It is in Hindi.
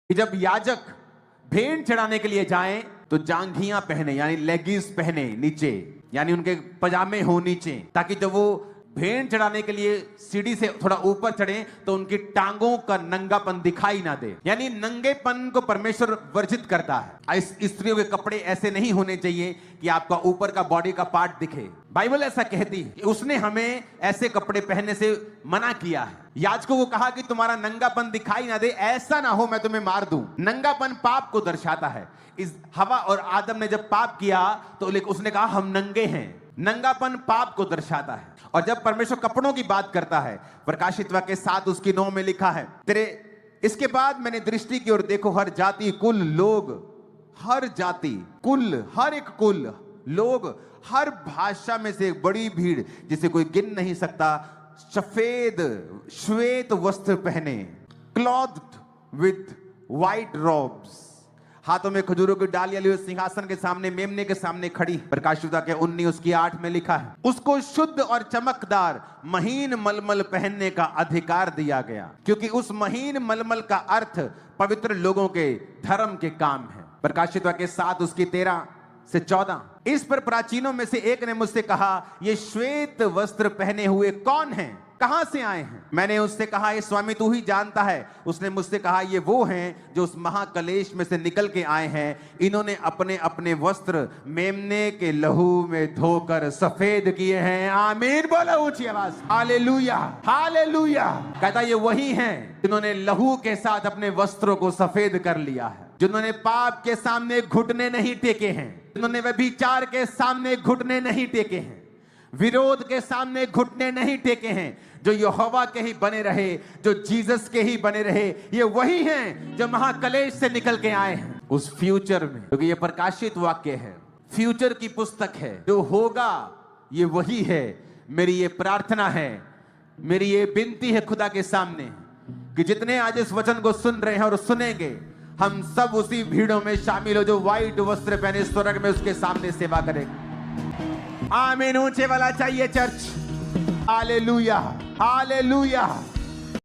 कि जब याजक भेंट चढ़ाने के लिए जाएं तो जांघियां पहने, यानी लेगिंग्स पहने नीचे, यानी उनके पजामे हो नीचे, ताकि जब वो भेंट चढ़ाने के लिए सीढ़ी से थोड़ा ऊपर चढ़े तो उनकी टांगों का नंगापन दिखाई ना दे। यानी नंगेपन को परमेश्वर वर्जित करता है। स्त्रियों के कपड़े ऐसे नहीं होने चाहिए कि आपका ऊपर का बॉडी का पार्ट दिखे। बाइबल ऐसा कहती है कि उसने हमें ऐसे कपड़े पहनने से मना किया है। याजकों को कहा कि तुम्हारा नंगापन दिखाई ना दे, ऐसा ना हो मैं तुम्हें मार दूं। नंगापन पाप को दर्शाता है। इस हवा और आदम ने जब पाप किया तो उसने कहा हम नंगे हैं। नंगापन पाप को दर्शाता है। और जब परमेश्वर कपड़ों की बात करता है, प्रकाशित वाक्य 7:9 में लिखा है, इसके बाद मैंने दृष्टि की और देखो हर जाति कुल लोग, हर जाति कुल, हर एक कुल लोग, हर भाषा में से एक बड़ी भीड़ जिसे कोई गिन नहीं सकता, सफेद श्वेत वस्त्र पहने, क्लॉथ्ड विद व्हाइट रोब्स, हाथों में खजूरों की डालियां लिए सिंहासन के सामने मेमने के सामने खड़ी। प्रकाशित वाक्य 19:8 में लिखा है, उसको शुद्ध और चमकदार महीन मलमल पहनने का अधिकार दिया गया, क्योंकि उस महीन मलमल का अर्थ पवित्र लोगों के धर्म के काम है। प्रकाशित वाक्य 7:13-14। इस पर प्राचीनों में से एक ने मुझसे कहा, ये श्वेत वस्त्र पहने हुए कौन हैं, कहां से आए हैं? मैंने उससे कहा, ये स्वामी तू ही जानता है। उसने मुझसे कहा, ये वो हैं जो उस महाकलेश में से निकल के आए हैं। इन्होंने अपने अपने वस्त्र मेमने के लहू में धोकर सफेद किए हैं। आमीन बोलो ऊंची आवाज, हालेलुया हालेलुया। कहता ये वही हैं जिन्होंने लहू के साथ अपने वस्त्रों को सफेद कर लिया है, जिन्होंने पाप के सामने घुटने नहीं टेके हैं, जिन्होंने व्यभिचार के सामने घुटने नहीं टेके हैं, विरोध के सामने घुटने नहीं टेके हैं, जो यहोवा के ही बने रहे, जो जीसस के ही बने रहे। ये वही हैं जो महाकलेश से निकल के आए हैं उस फ्यूचर में, क्योंकि ये प्रकाशित वाक्य है, फ्यूचर की पुस्तक है। जो होगा ये वही है। मेरी ये प्रार्थना है, मेरी ये विनती है खुदा के सामने कि जितने आज इस वचन को सुन रहे हैं और सुनेंगे, हम सब उसी भीड़ों में शामिल हो जो व्हाइट वस्त्र पहने स्वर्ग में उसके सामने सेवा करेंगे। आमीन ऊंचे वाला चाहिए चर्च। Hallelujah hallelujah.